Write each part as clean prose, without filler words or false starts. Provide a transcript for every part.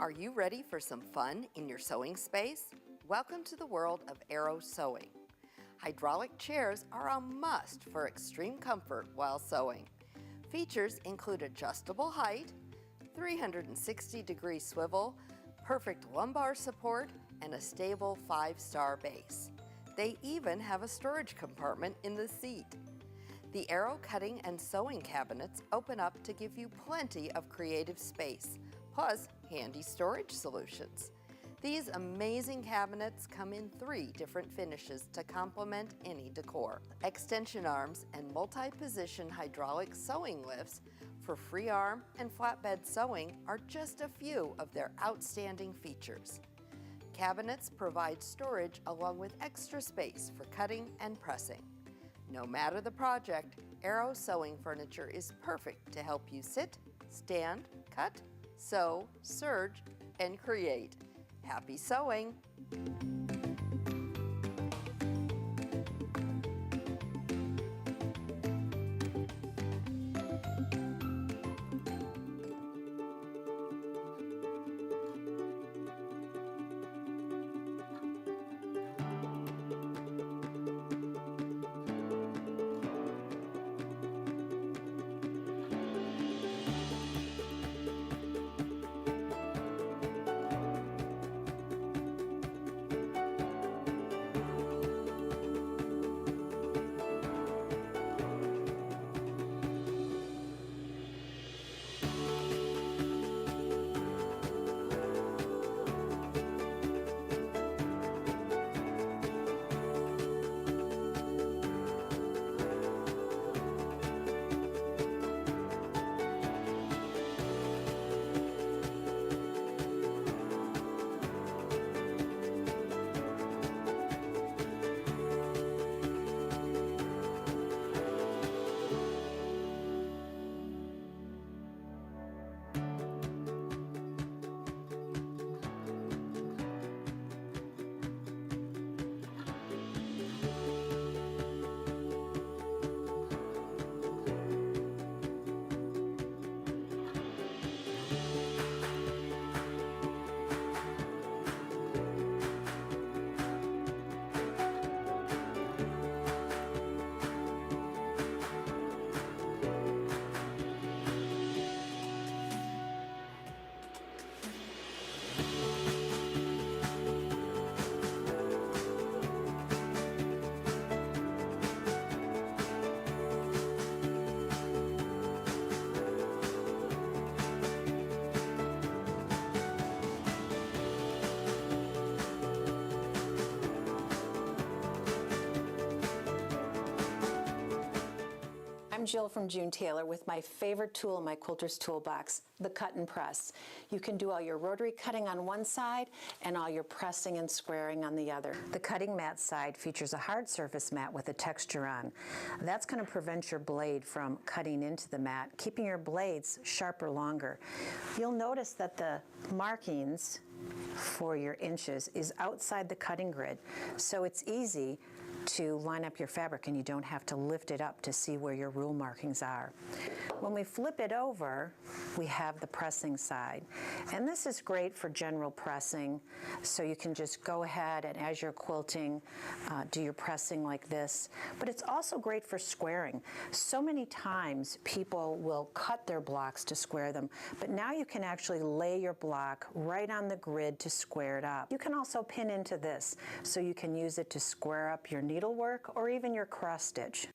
Are you ready for some fun in your sewing space? Welcome to the world of aero sewing. Hydraulic chairs are a must for extreme comfort while sewing. Features include adjustable height, 360-degree swivel, perfect lumbar support, and a stable 5-star base. They even have a storage compartment in the seat. The aero cutting and sewing cabinets open up to give you plenty of creative space, plus handy storage solutions. These amazing cabinets come in 3 different finishes to complement any decor. Extension arms and multi-position hydraulic sewing lifts for free arm and flatbed sewing are just a few of their outstanding features. Cabinets provide storage along with extra space for cutting and pressing. No matter the project, aero sewing furniture is perfect to help you sit, stand, cut, sew, serge, and create. Happy sewing! I'm Jill from June Taylor with my favorite tool in my quilter's toolbox, the cut and press. You can do all your rotary cutting on one side and all your pressing and squaring on the other. The cutting mat side features a hard surface mat with a texture on. That's going to prevent your blade from cutting into the mat, keeping your blades sharper longer. You'll notice that the markings for your inches is outside the cutting grid, so it's easy to line up your fabric and you don't have to lift it up to see where your rule markings are. When we flip it over, we have the pressing side. And this is great for general pressing, so you can just go ahead and as you're quilting, do your pressing like this. But it's also great for squaring. So many times people will cut their blocks to square them, but now you can actually lay your block right on the grid to square it up. You can also pin into this, so you can use it to square up your needlework or even your cross stitch.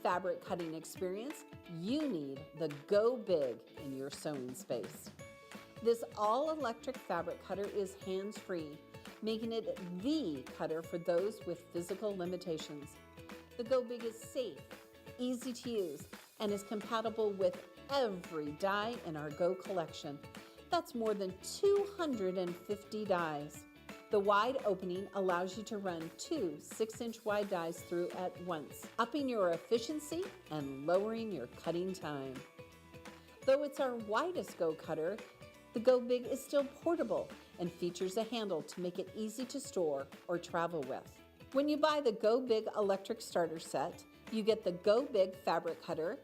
fabric cutting experience, you need the Go Big in your sewing space. This all-electric fabric cutter is hands-free, making it the cutter for those with physical limitations. The Go Big is safe, easy to use, and is compatible with every die in our Go collection. That's more than 250 dies. The wide opening allows you to run 2 6-inch wide dies through at once, upping your efficiency and lowering your cutting time. Though it's our widest Go cutter, the Go Big is still portable and features a handle to make it easy to store or travel with. When you buy the Go Big electric starter set, you get the Go Big fabric cutter,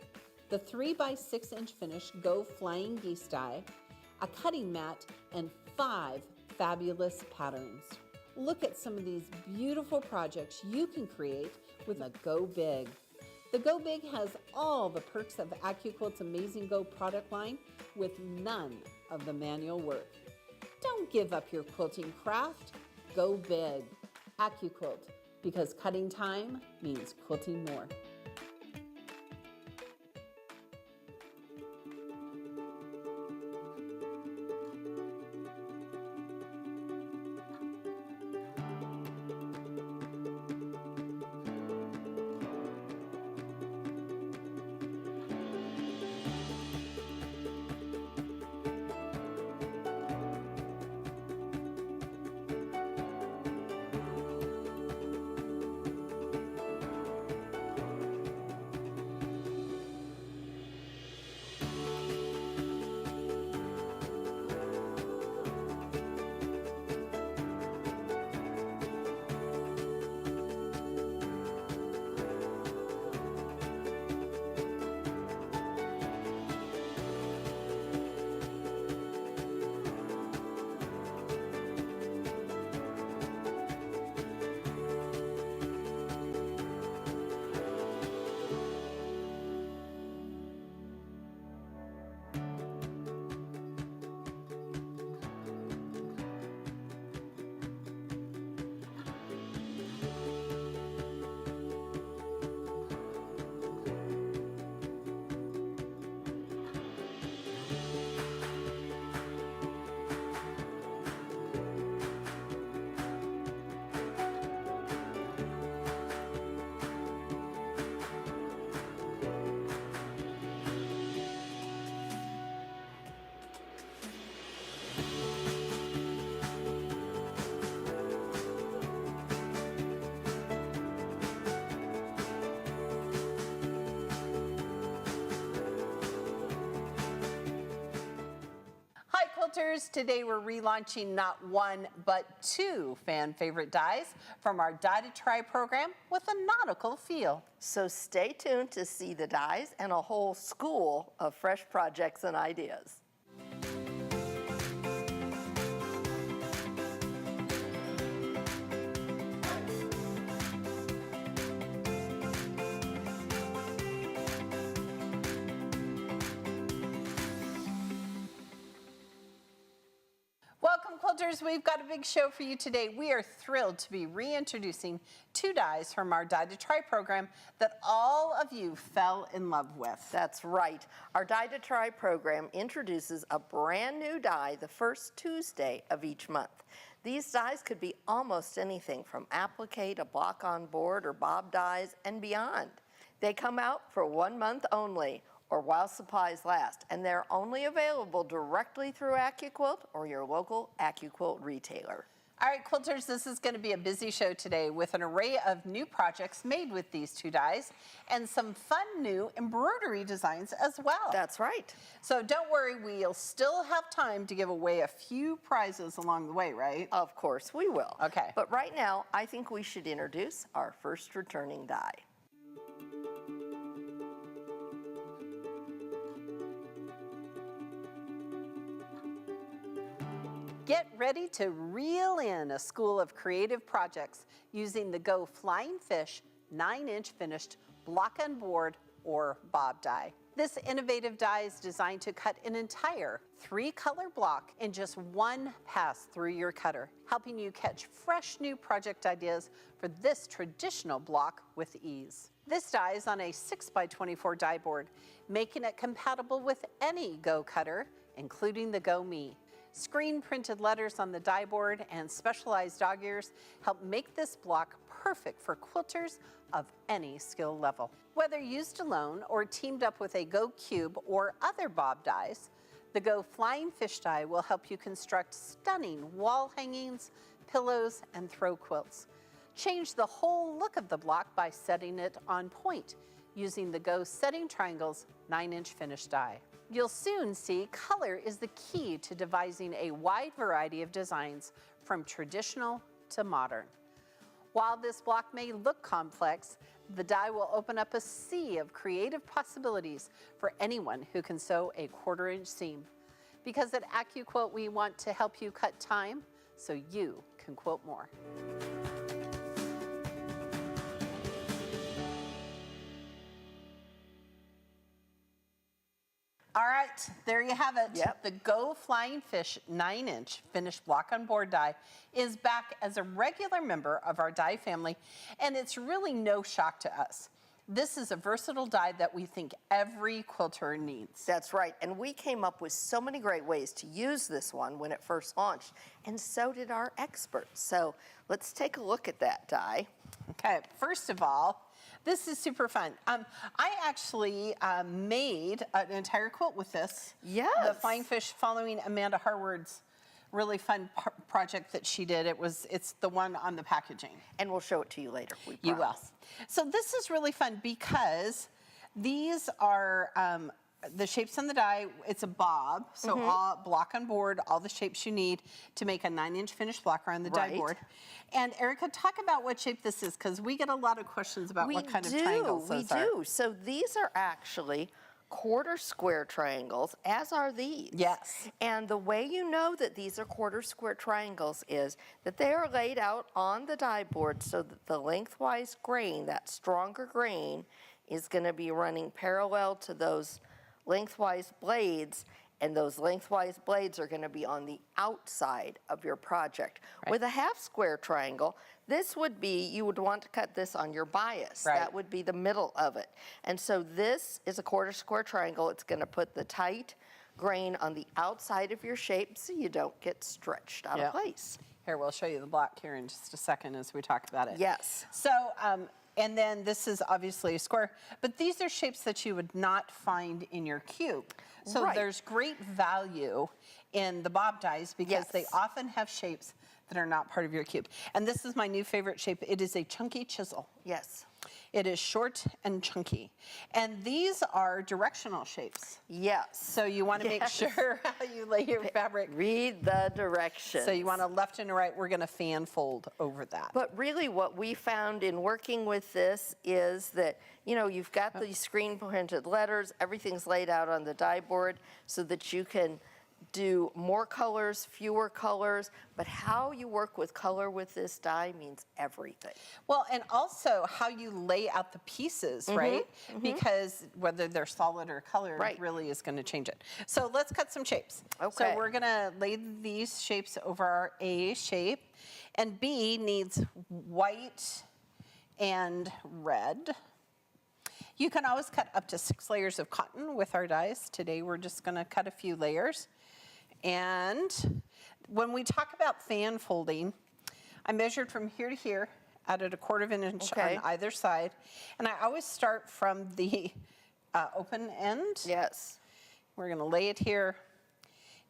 the 3x6-inch finish Go Flying Geese die, a cutting mat, and 5 fabulous patterns. Look at some of these beautiful projects you can create with a Go Big. The Go Big has all the perks of AccuQuilt's amazing Go product line with none of the manual work. Don't give up your quilting craft. Go big. AccuQuilt, because cutting time means quilting more. Today we're relaunching not one, but 2 fan favorite dies from our Die to Try program with a nautical feel. So stay tuned to see the dies and a whole school of fresh projects and ideas. Quilters, we've got a big show for you today. We are thrilled to be reintroducing 2 dies from our Die to Try program that all of you fell in love with. That's right. Our Die to Try program introduces a brand new die the first Tuesday of each month. These dies could be almost anything from applique to block on board or bob dies and beyond. They come out for 1 month only, or while supplies last, and they're only available directly through AccuQuilt or your local AccuQuilt retailer. All right, Quilters, this is going to be a busy show today with an array of new projects made with these 2 dies and some fun new embroidery designs as well. That's right. So don't worry, we'll still have time to give away a few prizes along the way, right? Of course we will. Okay. But right now, I think we should introduce our first returning die. Get ready to reel in a school of creative projects using the Go Flying Fish 9-inch finished block on board or bob die. This innovative die is designed to cut an entire 3-color block in just one pass through your cutter, helping you catch fresh new project ideas for this traditional block with ease. This die is on a 6x24 die board, making it compatible with any Go cutter, including the Go Me. Screen printed letters on the die board and specialized dog ears help make this block perfect for quilters of any skill level. Whether used alone or teamed up with a Go Cube or other bob dies, the Go Flying Fish die will help you construct stunning wall hangings, pillows, and throw quilts. Change the whole look of the block by setting it on point using the Go Setting Triangles 9-inch finish die. You'll soon see color is the key to devising a wide variety of designs from traditional to modern. While this block may look complex, the die will open up a sea of creative possibilities for anyone who can sew a 1/4-inch seam. Because at AccuQuilt, we want to help you cut time so you can quilt more. All right, there you have it. Yep. The Go Flying Fish 9-inch finished block on board die is back as a regular member of our die family, and it's really no shock to us. This is a versatile die that we think every quilter needs. That's right, and we came up with so many great ways to use this one when it first launched, and so did our experts. So let's take a look at that die. Okay, first of all, this is super fun. I actually made an entire quilt with this. Yes. The Flying Fish, following Amanda Harward's really fun project that she did. It's the one on the packaging. And we'll show it to you later, we promise. You will. So this is really fun because these are the shapes on the die. It's a bob, so all block on board, all the shapes you need to make a 9-inch finished blocker on the die board. And Erica, talk about what shape this is, because we get a lot of questions about what kind of triangles those are. We do. So these are actually 1/4 square triangles, as are these. Yes. And the way you know that these are 1/4 square triangles is that they are laid out on the die board so that the lengthwise grain, that stronger grain, is going to be running parallel to those lengthwise blades, and those lengthwise blades are going to be on the outside of your project. Right. With a 1/2 square triangle, this would be, you would want to cut this on your bias. Right. That would be the middle of it. And so this is a 1/4 square triangle. It's going to put the tight grain on the outside of your shape so you don't get stretched out of place. Here, we'll show you the block here in just a second as we talk about it. Yes. So, and then this is obviously a square, but these are shapes that you would not find in your cube. So Right. there's great value in the bob dies because they Yes. often have shapes that are not part of your cube. And this is my new favorite shape. It is a chunky chisel. Yes. It is short and chunky. And these are directional shapes. Yes. So you want to make sure how you lay your fabric. Read the directions. So you want a left and a right. We're going to fan fold over that. But really what we found in working with this is that, you know, you've got these screen printed letters, everything's laid out on the die board so that you can do more colors, fewer colors, but how you work with color with this die means everything. Well, and also how you lay out the pieces, right? Because whether they're solid or colored really is going to change it. So let's cut some shapes. Okay. So we're going to lay these shapes over our A shape, and B needs white and red. You can always cut up to 6 layers of cotton with our dies. Today we're just going to cut a few layers. And when we talk about fan folding, I measured from here to here, added a 1/4 of an inch on either side, and I always start from the open end. Yes. We're going to lay it here,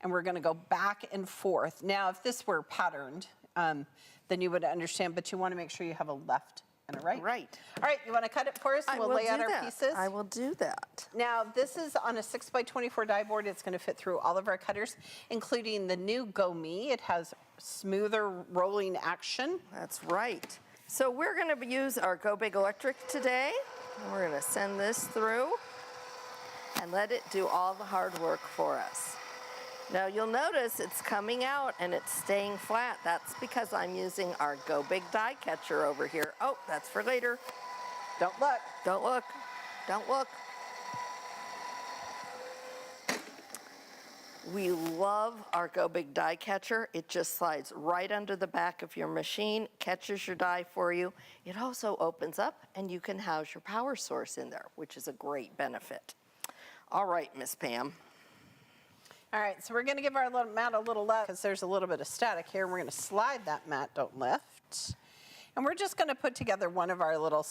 and we're going to go back and forth. Now, if this were patterned, then you would understand, but you want to make sure you have a left and a right. Right. All right, you want to cut it for us? And we'll lay out our pieces. I will do that. Now, this is on a 6x24 die board. It's going to fit through all of our cutters, including the new Go Me. It has smoother rolling action. That's right. So we're going to use our Go Big Electric today. And we're going to send this through and let it do all the hard work for us. Now you'll notice it's coming out and it's staying flat. That's because I'm using our Go Big die catcher over here. Oh, that's for later. Don't look. Don't look. Don't look. We love our Go Big die catcher. It just slides right under the back of your machine, catches your die for you. It also opens up and you can house your power source in there, which is a great benefit. All right, Miss Pam. All right, so we're going to give our mat a little left because there's a little bit of static here. We're going to slide that mat, don't lift. And we're just going to put together one of our little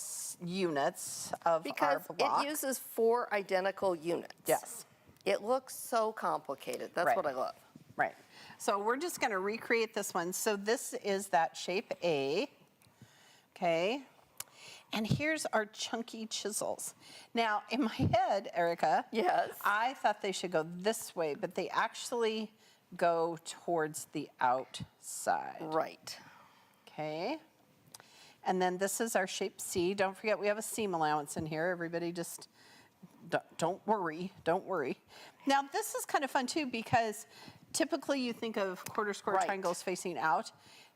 units of because our block. It uses 4 identical units. Yes. It looks so complicated. That's Right. what I love. Right. So we're just going to recreate this one. So this is that shape A. Okay. And here's our chunky chisels. Now, in my head, Erica, Yes. I thought they should go this way, but they actually go towards the outside. Right. Okay. And then this is our shape C. Don't forget we have a seam allowance in here. Everybody just don't worry. Don't worry. Now, this is kind of fun too because typically you think of quarter square Right. triangles facing out.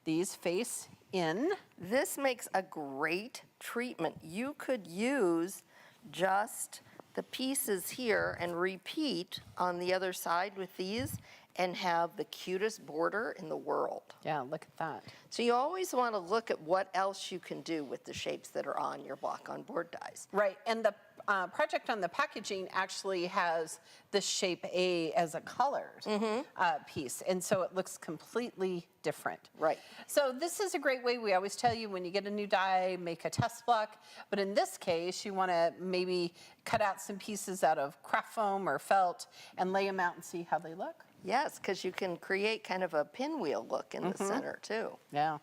These face in. This makes a great treatment. You could use just the pieces here and repeat on the other side with these and have the cutest border in the world. Yeah, look at that. So you always want to look at what else you can do with the shapes that are on your block on board dies. Right, and the project on the packaging actually has the shape A as a colored piece, and so it looks completely different. Right. So this is a great way. We always tell you when you get a new die, make a test block, but in this case, you want to maybe cut out some pieces out of craft foam or felt and lay them out and see how they look. Yes, because you can create kind of a pinwheel look in the center too. Yeah.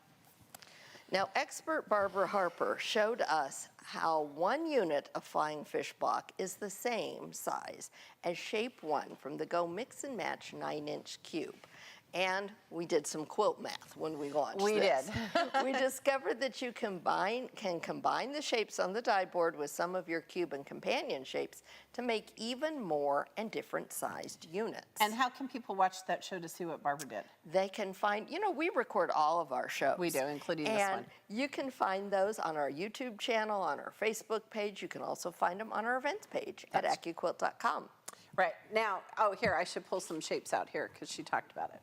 Now, expert Barbara Harper showed us how 1 unit of flying fish block is the same size as shape 1 from the Go Mix and Match 9-inch cube. And we did some quilt math when we launched We this. did. We discovered that you can combine the shapes on the die board with some of your cube and companion shapes to make even more and different sized units. And how can people watch that show to see what Barbara did? They can find, we record all of our shows. We do, including this one. And you can find those on our YouTube channel, on our Facebook page. You can also find them on our events page at AccuQuilt.com. Right. Now, here, I should pull some shapes out here because she talked about it.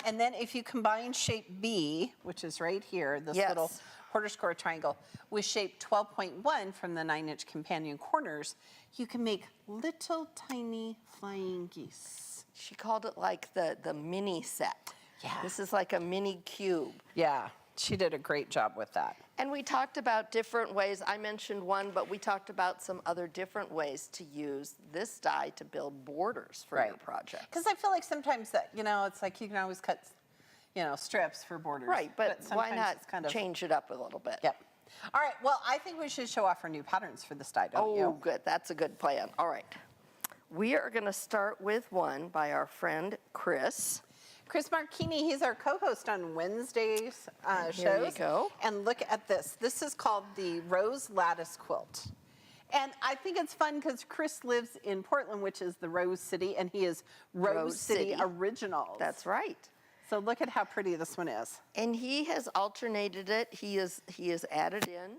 And then if you combine shape B, which is right here, this Yes. little quarter square triangle, with shape 12.1 from the 9-inch companion corners, you can make little tiny flying geese. She called it like the mini set. Yeah. This is like a mini cube. Yeah, she did a great job with that. And we talked about different ways. I mentioned one, but we talked about some other different ways to use this die to build borders for your project. Because I feel like sometimes that, it's like you can always cut, strips for borders. Right, but why sometimes not it's kind of change it up a little bit? Yep. All right, well, I think we should show off our new patterns for this die, don't you? Oh, good. That's a good plan. All right. We are going to start with one by our friend Chris. Chris Marchini, he's our co-host on Wednesdays shows. Here you go. And look at this. This is called the Rose Lattice Quilt. And I think it's fun because Chris lives in Portland, which is the Rose City, and he is Rose City Originals. That's right. So look at how pretty this one is. And he has alternated it. He has added in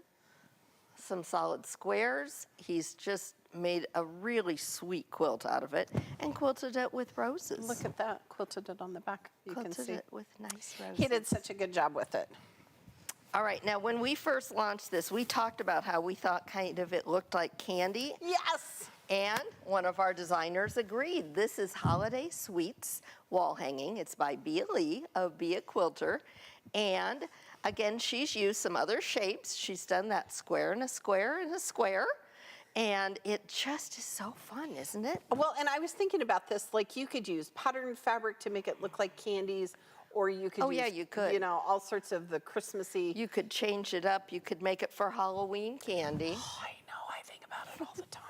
some solid squares. He's just made a really sweet quilt out of it and quilted it with roses. Look at that. Quilted it on the back. You can Quilted see. it with nice roses. He did such a good job with it. All right, now when we first launched this, we talked about how we thought kind of it looked like candy. Yes. And one of our designers agreed. This is Holiday Sweets wall hanging. It's by Bea Lee of Bea Quilter. And again, she's used some other shapes. She's done that square and a square and a square. And it just is so fun, isn't it? Well, and I was thinking about this, like you could use patterned fabric to make it look like candies, or you could use, yeah, you could. All sorts of the Christmassy. You could change it up. You could make it for Halloween candy. Oh, I know, I think about it all the time.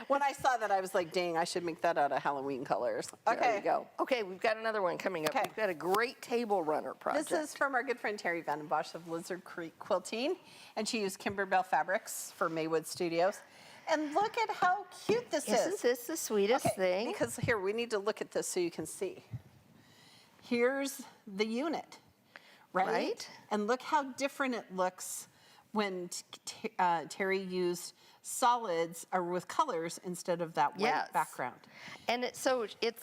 When I saw that, I was like, dang, I should make that out of Halloween colors. Okay. There you go. Okay, we've got another one coming up. Okay. We've got a great table runner project. This is from our good friend Terry Van den Bosch of Lizard Creek Quilting, and she used Kimberbell Fabrics for Maywood Studios. And look at how cute this is. Isn't this the sweetest thing? Because here, we need to look at this so you can see. Here's the unit, right? Right. And look how different it looks when Terry used solids or with colors instead of that white Yes. background. And it's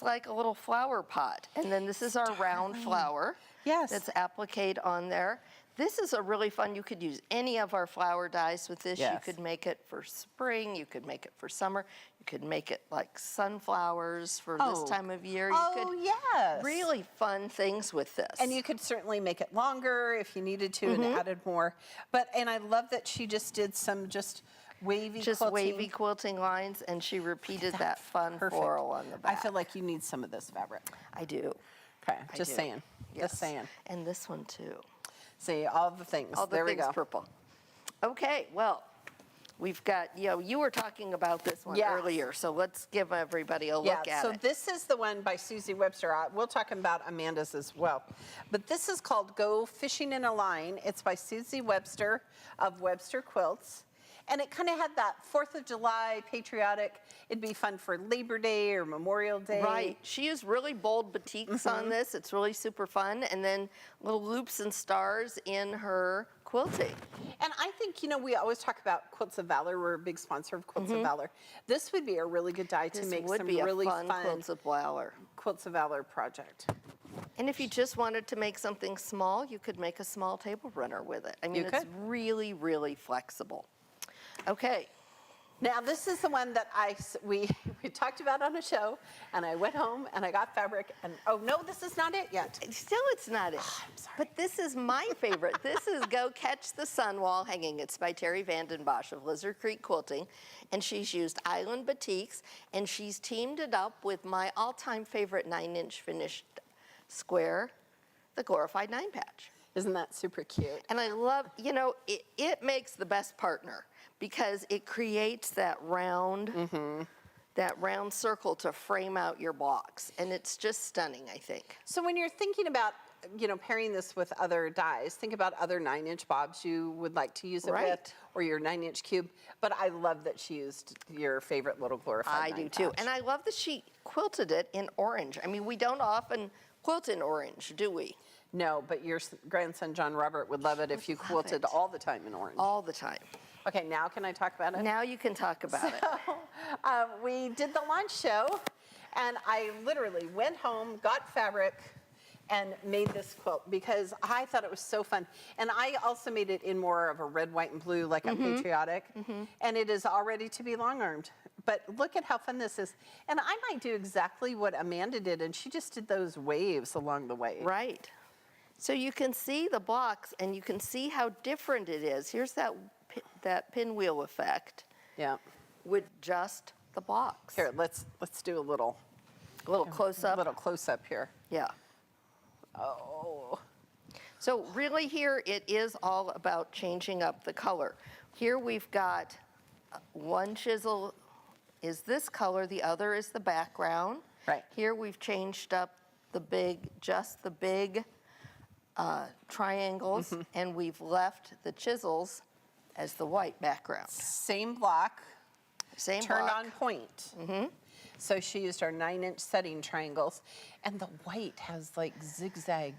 like a little flower pot. And then this is our round flower. Yes. That's appliqued on there. This is a really fun, you could use any of our flower dyes with this. Yes. You could make it for spring, you could make it for summer, you could make it like sunflowers for this time of year. You could yes. really fun things with this. And you could certainly make it longer if you needed to and added more. And I love that she just did some wavy quilting lines, and she repeated that fun Perfect. floral on the back. I feel like you need some of this fabric. I do. Okay, I just do. saying. Yes. Just saying. And this one too. See, all the things. All the there things we go. purple. Okay, well, we've got, you were talking about this one Yes. earlier, so let's give everybody a look at so it. this is the one by Susie Webster. We'll talk about Amanda's as well. But this is called Go Fishing in a Line. It's by Susie Webster of Webster Quilts. And it kind of had that 4th of July patriotic. It'd be fun for Labor Day or Memorial Day. Right. She used really bold batiks on this. It's really super fun. And then little loops and stars in her quilting. And I think, we always talk about Quilts of Valor. We're a big sponsor of Quilts of Valor. This would be a really good die to This make would some be a really fun Quilts of Valor. Quilts of Valor project. And if you just wanted to make something small, you could make a small table runner with it. I mean, You it's could. really, really flexible. Okay. Now, this is the one that we talked about on a show, and I went home and I got fabric, and oh no, this is not it yet. Still, it's not it. I'm sorry. But this is my favorite. This is Go Catch the Sun Wall Hanging. It's by Terry Vanden Bosch of Lizard Creek Quilting, and she's used island batiks, and she's teamed it up with my all-time favorite 9-inch finished square, the Glorified 9-Patch. Isn't that super cute? And I love, it makes the best partner because it creates that round circle to frame out your blocks. And it's just stunning, I think. So when you're thinking about, pairing this with other dies, think about other 9-inch bobs you would like to use it Right. with, or your 9-inch cube. But I love that she used your favorite little Glorified I do too. And I love that she quilted it in orange. I mean, we don't often quilt in orange, do we? No, but your grandson, John Robert, would love it if you love quilted it. all the time in orange. All the time. Okay, now can I talk about it? Now you can talk about it. We did the launch show, and I literally went home, got fabric, and made this quilt because I thought it was so fun. And I also made it in more of a red, white, and blue, like a patriotic. And it is all ready to be long-armed. But look at how fun this is. And I might do exactly what Amanda did, and she just did those waves along the way. Right. So you can see the blocks, and you can see how different it is. Here's that pinwheel effect. Yeah. With just the blocks. Here, let's do a little close-up. little close-up here. Yeah. Oh. So really here it is all about changing up the color. Here we've got one chisel is this color, the other is the background. Right. Here we've changed up the big triangles, and we've left the chisels as the white background. Same block. Same Turned block. on point. So she used our 9-inch setting triangles, and the white has like zigzag.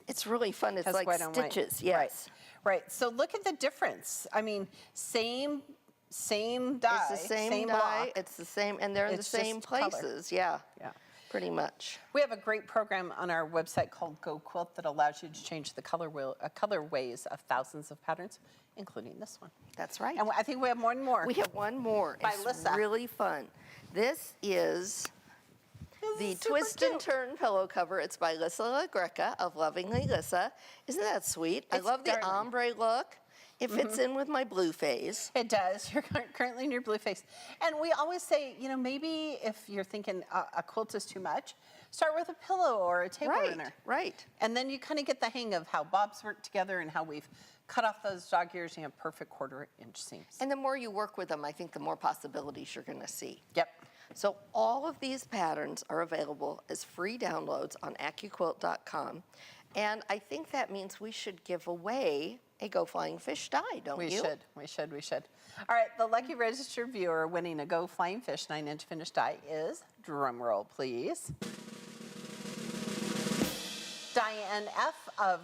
It's really fun. It's Has like white on white. stitches. Yes. Right. So look at the difference. I mean, same die. It's the same block. die. It's the same, and they're in the It's same just color. places. Yeah. Yeah. Pretty much. We have a great program on our website called Go Quilt that allows you to change the colorways of thousands of patterns, including this one. That's right. And I think we have one more. We have one more. By it's Lissa. really fun. This is the is super Twist and cute. Turn pillow cover. It's by Lissa LaGreca of Lovingly Lissa. Isn't that sweet? I It's love the darling. ombre look. It fits in with my blue phase. It does. You're currently in your blue face. And we always say, maybe if you're thinking a quilt is too much, start with a pillow or a table runner. Right. And then you kind of get the hang of how bobs work together and how we've cut off those dog ears and you have perfect 1/4-inch seams. And the more you work with them, I think the more possibilities you're going to see. Yep. So all of these patterns are available as free downloads on AccuQuilt.com. And I think that means we should give away a Go Flying Fish die, don't We you? should. All right, the lucky registered viewer winning a Go Flying Fish 9-inch finished die is, drum roll please, Diane F. of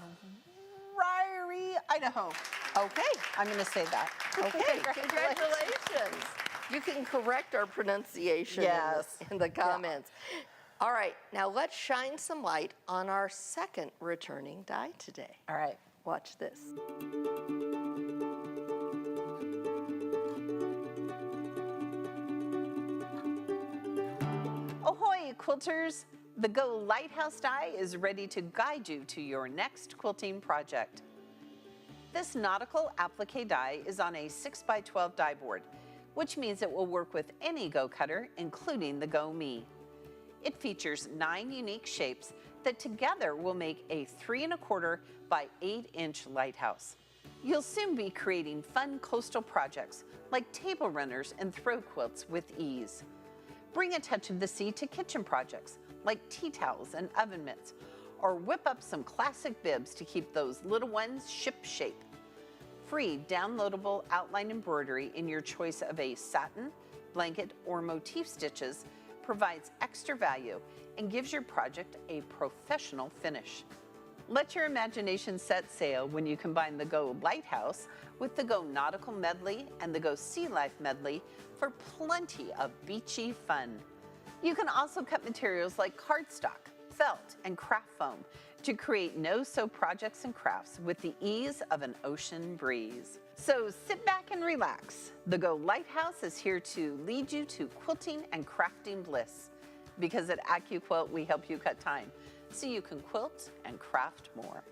Embroidery, Idaho. Okay. I'm going to say that. Okay, congratulations. You can correct our pronunciation Yes. in the comments. All right, now let's shine some light on our second returning die today. All right. Watch this. Ahoy, quilters! The Go Lighthouse die is ready to guide you to your next quilting project. This nautical applique die is on a 6x12 die board, which means it will work with any Go cutter, including the Go Me. It features 9 unique shapes that together will make a 3¼ by 8-inch lighthouse. You'll soon be creating fun coastal projects like table runners and throw quilts with ease. Bring a touch of the sea to kitchen projects like tea towels and oven mitts, or whip up some classic bibs to keep those little ones ship-shape. Free downloadable outline embroidery in your choice of a satin, blanket, or motif stitches provides extra value and gives your project a professional finish. Let your imagination set sail when you combine the Go Lighthouse with the Go Nautical Medley and the Go Sea Life Medley for plenty of beachy fun. You can also cut materials like cardstock, felt, and craft foam to create no-sew projects and crafts with the ease of an ocean breeze. So sit back and relax. The Go Lighthouse is here to lead you to quilting and crafting bliss. Because at AccuQuilt, we help you cut time so you can quilt and craft more.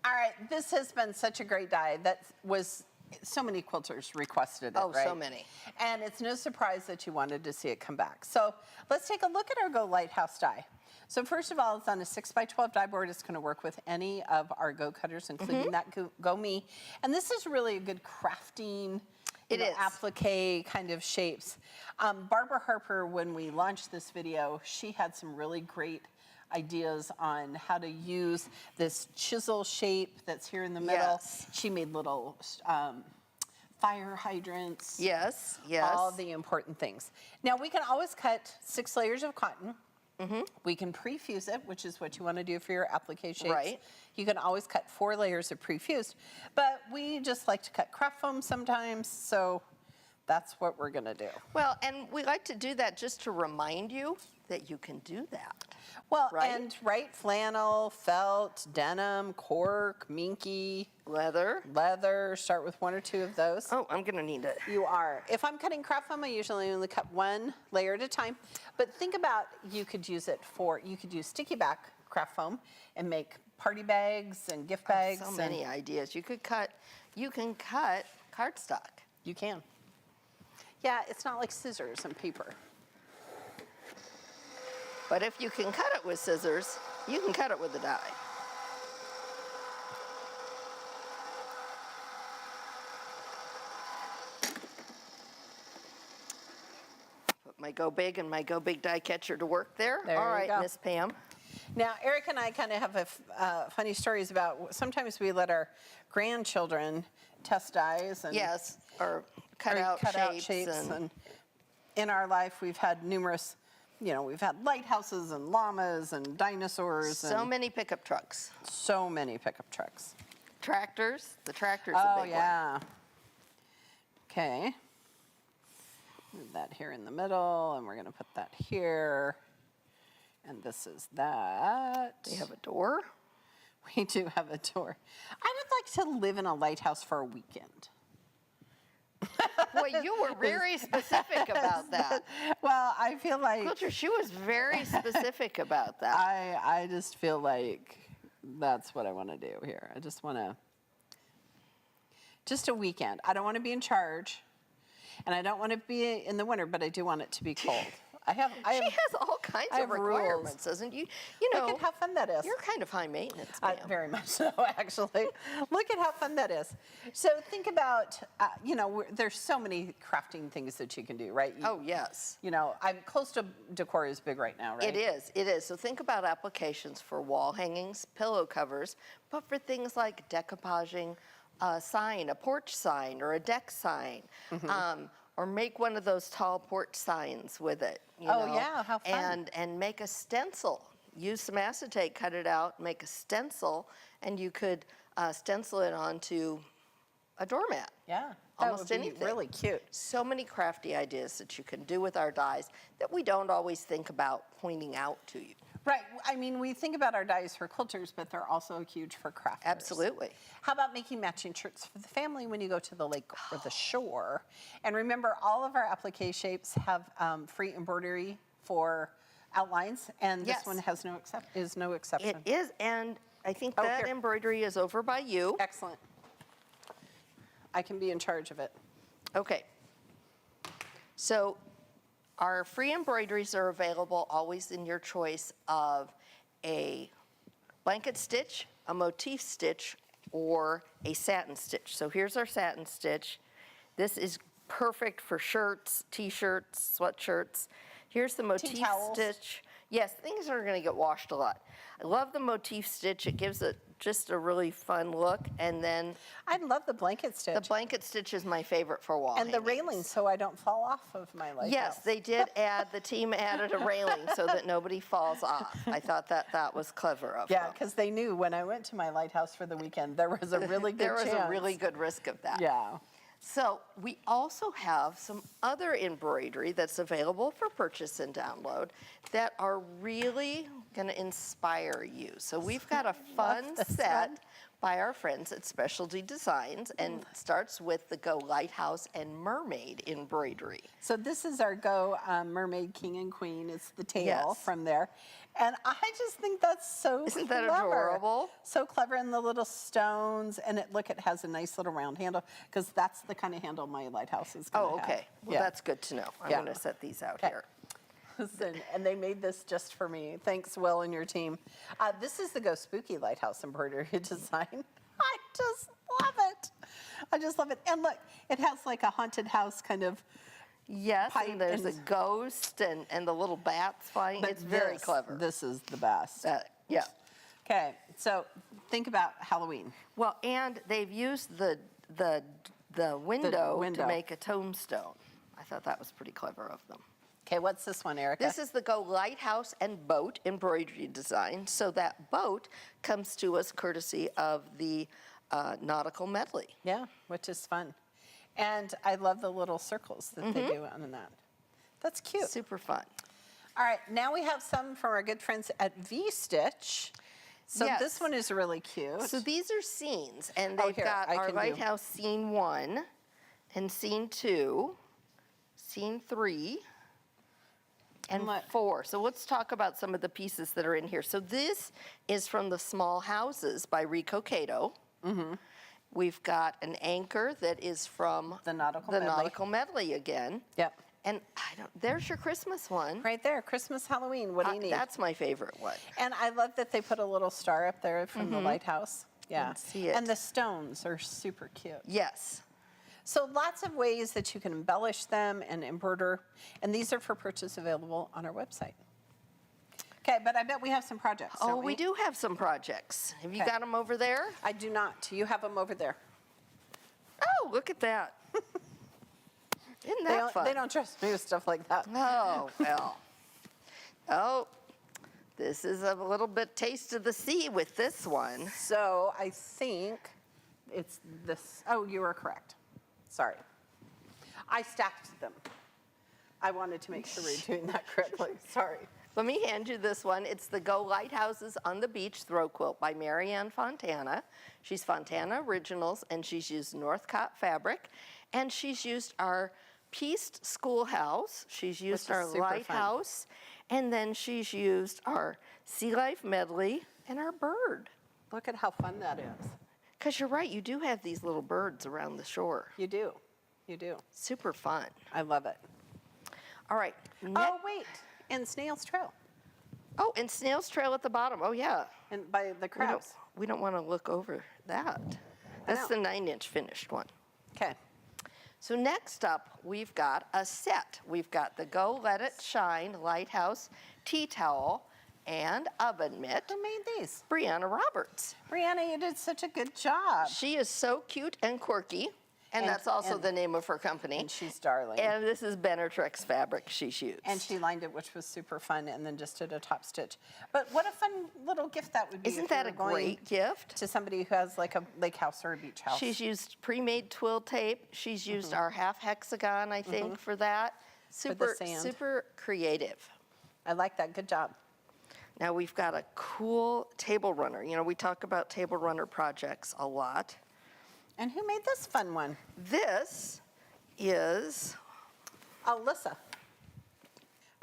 All right, this has been such a great die. That was so many quilters requested it, Oh, right? so many. And it's no surprise that you wanted to see it come back. So let's take a look at our Go Lighthouse die. So first of all, it's on a 6x12 die board. It's going to work with any of our Go cutters, including that Go Me. And this is really a good crafting, applique kind of shapes. Barbara Harper, when we launched this video, she had some really great ideas on how to use this chisel shape that's here in the middle. Yes. She made little fire hydrants. Yes, yes. All the important things. Now we can always cut 6 layers of cotton. We can pre-fuse it, which is what you want to do for your applique shapes. Right. You can always cut 4 layers of pre-fused, but we just like to cut craft foam sometimes, so that's what we're going to do. Well, and we like to do that just to remind you that you can do that. Well, Right? and flannel, felt, denim, cork, minky, Leather. start with 1 or 2 of those. Oh, I'm gonna need it. You are. If I'm cutting craft foam, I usually only cut 1 layer at a time. But think about, you could use sticky back craft foam and make party bags and gift bags. So many ideas. You can cut cardstock. You can. Yeah, it's not like scissors and paper. But if you can cut it with scissors, you can cut it with a die. Put my Go Big and my Go Big die catcher to work there. There All you right, go. Miss Pam. Now, Eric and I kind of have funny stories about, sometimes we let our grandchildren test dies. And Yes, or cut out shapes. And in our life, we've had numerous, we've had lighthouses and llamas and dinosaurs. So many pickup trucks. So many pickup trucks. Tractors. The tractor's a big one. Yeah. Okay. Move that here in the middle, and we're going to put that here. And this is that. They have a door. We do have a door. I would like to live in a lighthouse for a weekend. Boy, you were very specific about that. Well, I feel like Quilter, she was very specific about that. I just feel like that's what I want to do here. I just want to, just a weekend. I don't want to be in charge, and I don't want to be in the winter, but I do want it to be cold. She has all kinds I of have rules. requirements, doesn't you? You know, Look at how fun that is. you're kind of high maintenance, ma'am. Very much so, actually. Look at how fun that is. So think about, there's so many crafting things that you can do, right? Oh, yes. Coastal decor is big right now, right? It is. So think about applications for wall hangings, pillow covers, but for things like decoupaging a sign, a porch sign, or a deck sign, or make one of those tall porch signs with it. You Oh, know, yeah, how fun. And make a stencil. Use some acetate, cut it out, make a stencil, and you could stencil it onto a doormat. Yeah, Almost that would be anything. really cute. So many crafty ideas that you can do with our dies that we don't always think about pointing out to you. Right. I mean, we think about our dies for quilters, but they're also huge for crafters. Absolutely. How about making matching shirts for the family when you go to the lake or the shore? And remember, all of our applique shapes have free embroidery for outlines, and Yes. this one has no exception. It is, and I think Oh, that here. embroidery is over by you. Excellent. I can be in charge of it. Okay. So our free embroideries are available always in your choice of a blanket stitch, a motif stitch, or a satin stitch. So here's our satin stitch. This is perfect for shirts, t-shirts, sweatshirts. Here's the motif towels. stitch. Yes, things are going to get washed a lot. I love the motif stitch. It gives it just a really fun look. And then I love the blanket stitch. the blanket stitch is my favorite for wall and the hangings. railing, so I don't fall off of my lighthouse. Yes, they did the team added a railing so that nobody falls off. I thought that was clever of Yeah, them. because they knew when I went to my lighthouse for the weekend, there was a really good There was chance. a really good risk of that. Yeah. So we also have some other embroidery that's available for purchase and download that are really going to inspire you. So we've got a fun this set one. by our friends at Specialty Designs, and starts with the Go Lighthouse and Mermaid embroidery. So this is our Go Mermaid King and Queen. It's the tail Yes. from there. And I just think that's so Isn't clever. that adorable? So clever, and the little stones, and it has a nice little round handle, because that's the kind of handle my lighthouse is going to Oh, have. okay. Well, Yeah. that's good to know. I'm Yeah. going to set these out Okay. here. Listen, and they made this just for me. Thanks, Will, and your team. This is the Go Spooky Lighthouse embroidery design. I just love it. I just love it. And look, it has like a haunted house kind of. Yes, Pipe and there's a and- ghost and the little bats flying. but It's very this- clever. This is the best. Yeah. Okay, so think about Halloween. Well, and they've used the window window. to make a tombstone. I thought that was pretty clever of them. Okay, what's this one, Erica? This is the Go Lighthouse and Boat embroidery design. So that boat comes to us courtesy of the Nautical Medley. Yeah, which is fun. And I love the little circles that they do on that. That's cute. Super fun. All right, now we have some from our good friends at V-Stitch. So Yes. this one is really cute. So these are scenes, and Oh, they've here, got I our can do- Lighthouse scene 1 and scene 2, scene 3, and Look. 4. So let's talk about some of the pieces that are in here. So this is from The Small Houses by Rico Cato. We've got an anchor that is from The Nautical the Medley. Nautical Medley again. Yep. And there's your Christmas one. Right there, Christmas, Halloween, what do you need? That's my favorite one. And I love that they put a little star up there from the lighthouse. Yeah. can see it. And the stones are super cute. Yes. So lots of ways that you can embellish them and embroider. And these are for purchase available on our website. Okay, but I bet we have some projects. Oh, don't we do have some projects. Have you Okay. got them over there? I do not. You have them over there. Oh, look at that. Isn't that fun? They don't trust me with stuff like that. Oh, well. Oh, this is a little bit taste of the sea with this one. So I think it's this. Oh, you were correct. Sorry. I stacked them. I wanted to make sure we were doing that correctly. Sorry. Let me hand you this one. It's the Go Lighthouses on the Beach Throw Quilt by Marianne Fontana. She's Fontana Originals, and she's used Northcott fabric, and she's used our pieced schoolhouse. She's used is our super fun. lighthouse, and then she's used our sea life medley and our bird. Look at how fun that is. Because you're right, you do have these little birds around the shore. You do. You do. Super fun. I love it. All right. Oh, wait. And Snail's Trail. Oh, and Snail's Trail at the bottom. Oh, yeah. And by the crabs. We don't want to look over that. That's the 9-inch finished one. Okay. So next up, we've got a set. We've got the Go Let It Shine Lighthouse Tea Towel and Oven Mitt. Who made these? Brianna Roberts. Brianna, you did such a good job. She is so cute and quirky. And that's also the name of her company. And she's darling. And this is Benetrix fabric she's used. And she lined it, which was super fun, and then just did a top stitch. But what a fun little gift that would be. Isn't that a great gift? To somebody who has like a lake house or a beach house. She's used pre-made twill tape. She's used our half hexagon, I think, for that. Super, super creative. I like that. Good job. Now we've got a cool table runner. You know, we talk about table runner projects a lot. And who made this fun one? This is... Alyssa.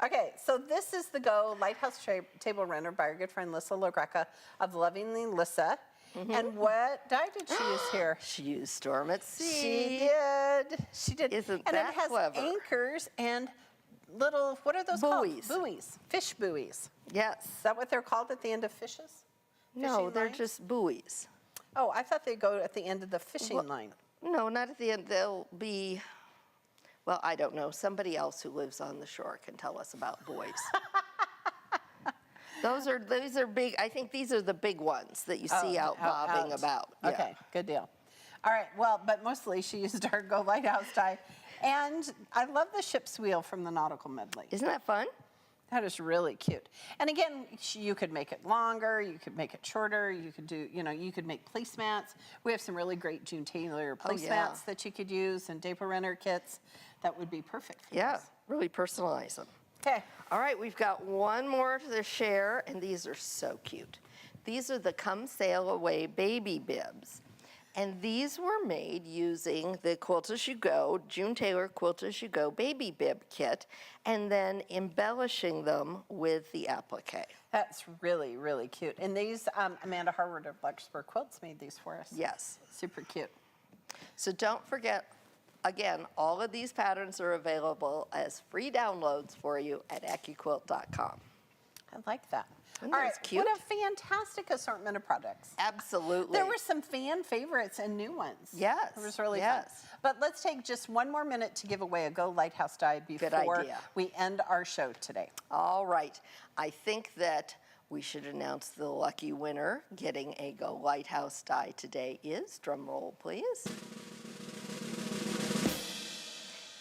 Okay, so this is the Go Lighthouse Table Runner by our good friend Lissa LaGreca of Lovingly Lissa. And what dye did she use here? She used Storm at Sea. She did. She did. Isn't and that it has clever? Anchors and little, what are those buoys. Called? Buoys. Fish buoys. Yes. Is that what they're called at the end of fishes? No, Fishing they're lines? just buoys. Oh, I thought they'd go at the end of the fishing line. No, not at the end. They'll be, well, I don't know. Somebody else who lives on the shore can tell us about buoys. These are big. I think these are the big ones that you see out bobbing about. Yeah. Okay, good deal. All right, well, but mostly she used our Go Lighthouse dye. And I love the ship's wheel from the Nautical Medley. Isn't that fun? That is really cute. And again, you could make it longer, you could make it shorter, you could do, you could make placemats. We have some really great June Taylor placemats that you could use and Table Runner kits that would be perfect for Yeah, this. really personalize them. Okay. All right, we've got one more to share, and these are so cute. These are the Come Sail Away baby bibs. And these were made using the Quilt As You Go, June Taylor Quilt As You Go baby bib kit, and then embellishing them with the applique. That's really, really cute. And these, Amanda Harvard of Larkspur Quilts made these for us. Yes. Super cute. So don't forget, again, all of these patterns are available as free downloads for you at AccuQuilt.com. I like that. Isn't All that right, cute? what a fantastic assortment of products. Absolutely. There were some fan favorites and new ones. Yes. It was really fun. But let's take just one more minute to give away a Go Lighthouse die before we end our show today. All right. I think that we should announce the lucky winner getting a Go Lighthouse die today is, drum roll please.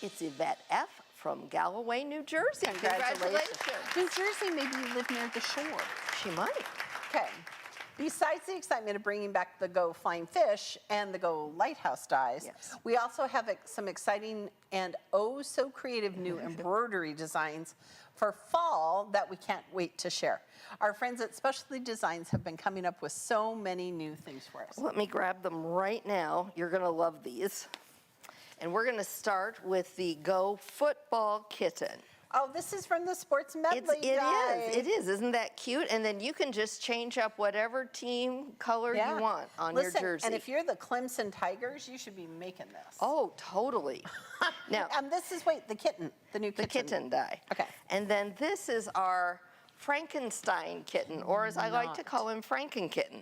It's Yvette F. from Galloway, New Jersey. Congratulations. New Jersey, maybe you live near the shore. She might. Okay. Besides the excitement of bringing back the Go Flying Fish and the Go Lighthouse dies, we also have some exciting and oh so creative new embroidery designs for fall that we can't wait to share. Our friends at Specialty Designs have been coming up with so many new things for us. Let me grab them right now. You're going to love these. And we're going to start with the Go Football Kitten. Oh, this is from the Sports Medley die. It is. Isn't that cute? And then you can just change up whatever team color you want on your jersey. And if you're the Clemson Tigers, you should be making this. Oh, totally. Now, this is, the kitten, the new kitten. The kitten die. Okay. And then this is our Frankenstein kitten, or as I like to call him, Frankenkitten.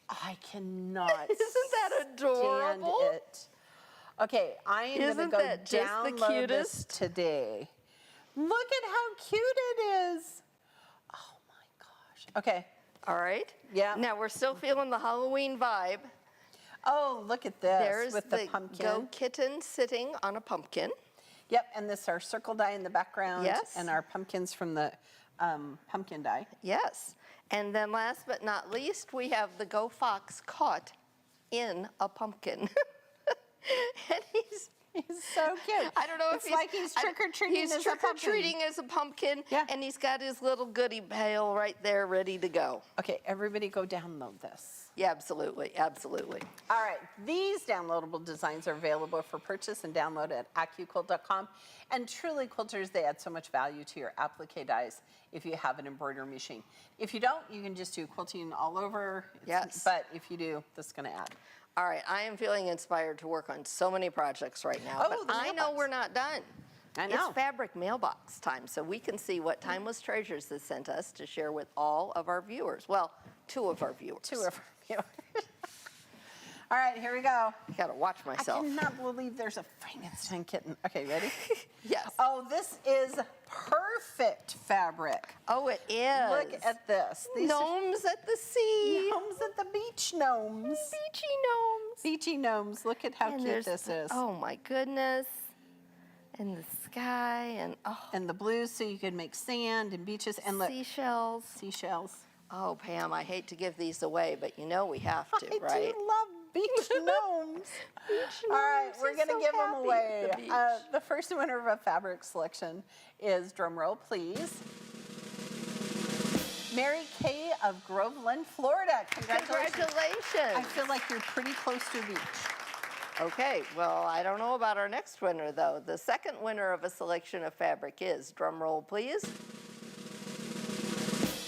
I cannot Isn't that adorable? stand it. Okay, I am going to go download this today. Look at how cute it is. Oh my gosh. Okay. All right. Yeah. Now we're still feeling the Halloween vibe. Oh, look at this. There's with the pumpkin. Go Kitten sitting on a pumpkin. Yep, and this is our circle die in the background. Yes. And our pumpkins from the pumpkin die. Yes. And then last but not least, we have the Go Fox caught in a pumpkin. And he's so cute. I don't know if it's like he's trick-or-treating as a pumpkin. He's trick-or-treating as a pumpkin, yeah. And he's got his little goodie pail right there ready to go. Okay, everybody go download this. Yeah, absolutely, absolutely. All right, these downloadable designs are available for purchase and download at AccuQuilt.com. And truly, quilters, they add so much value to your applique dies if you have an embroidery machine. If you don't, you can just do quilting all over. Yes. But if you do, this is going to add. All right, I am feeling inspired to work on so many projects right now, but I know we're not done. I know. It's fabric mailbox time, so we can see what Timeless Treasures has sent us to share with all of our viewers. Well, 2 of our viewers. 2 of our viewers. All right, here we go. I gotta watch myself. I cannot believe there's a Frankenstein kitten. Okay, ready? Yes. Oh, this is perfect fabric. Oh, it is. Look at this. These Gnomes at the sea. are gnomes at the beach gnomes. Beachy gnomes. Beachy gnomes. Look at how And cute there's this is. Oh my goodness. And the sky and And the blues, so you can make sand and beaches and look, seashells. seashells. Oh, Pam, I hate to give these away, but you know we have to, I right? do love beach gnomes. All right, gnomes. we're He's going to so give them happy away. at the beach. The first winner of a fabric selection is, drumroll please, Mary Kay of Groveland, Florida. Congratulations. Congratulations. I feel like you're pretty close to a beach. Okay, well, I don't know about our next winner, though. The second winner of a selection of fabric is, drum roll, please,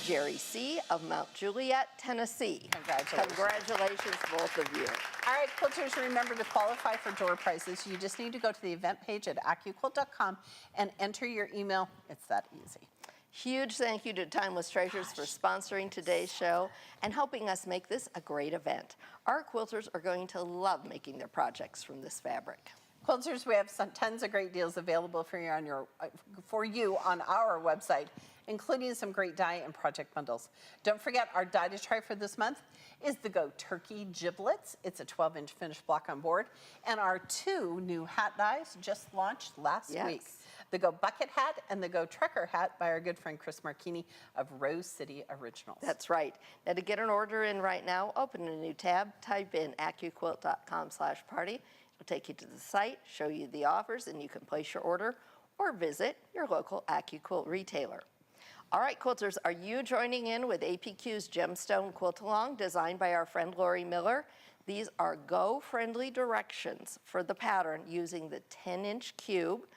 Jerry C. of Mount Juliet, Tennessee. Congratulations. Congratulations, both of you. All right, quilters, remember to qualify for door prizes. You just need to go to the event page at AccuQuilt.com and enter your email. It's that easy. Huge thank you to Timeless Treasures for sponsoring today's show and helping us make this a great event. Our quilters are going to love making their projects from this fabric. Quilters, we have tons of great deals available for you on our website, including some great die and project bundles. Don't forget, our die to try for this month is the Go Turkey Giblets. It's a 12-inch finished block on board. And our 2 new hat dies just launched last week. The Go Bucket Hat and the Go Trucker Hat by our good friend Chris Marchini of Rose City Originals. That's right. Now, to get an order in right now, open a new tab, type in AccuQuilt.com/party. It'll take you to the site, show you the offers, and you can place your order or visit your local AccuQuilt retailer. All right, quilters, are you joining in with APQ's Gemstone Quilt-Along designed by our friend Lori Miller? These are go-friendly directions for the pattern using the 10-inch cube.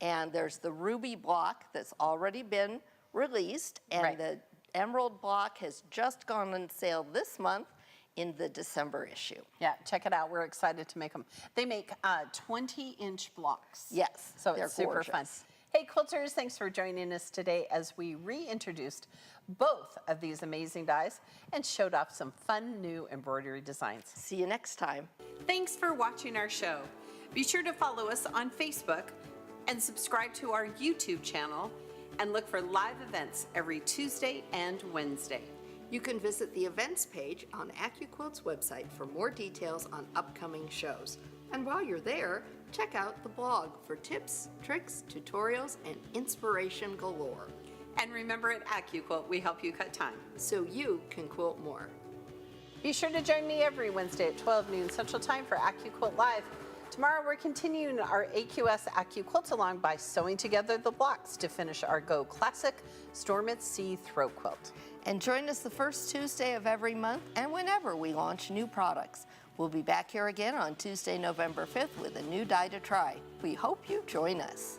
And there's the ruby block that's already been released, and the emerald block has just gone on sale this month in the December issue. Yeah, check it out. We're excited to make them. They make 20-inch blocks. Yes, so they're it's super gorgeous. fun. Hey, quilters, thanks for joining us today as we reintroduced both of these amazing dies and showed off some fun new embroidery designs. See you next time. Thanks for watching our show. Be sure to follow us on Facebook and subscribe to our YouTube channel and look for live events every Tuesday and Wednesday. You can visit the events page on AccuQuilt's website for more details on upcoming shows. And while you're there, check out the blog for tips, tricks, tutorials, and inspiration galore. And remember, at AccuQuilt, we help you cut time, so you can quilt more. Be sure to join me every Wednesday at 12 noon Central Time for AccuQuilt Live. Tomorrow we're continuing our AQS AccuQuilt-Along by sewing together the blocks to finish our Go Classic Storm at Sea throw quilt. And join us the first Tuesday of every month and whenever we launch new products. We'll be back here again on Tuesday, November 5th with a new die to try. We hope you join us.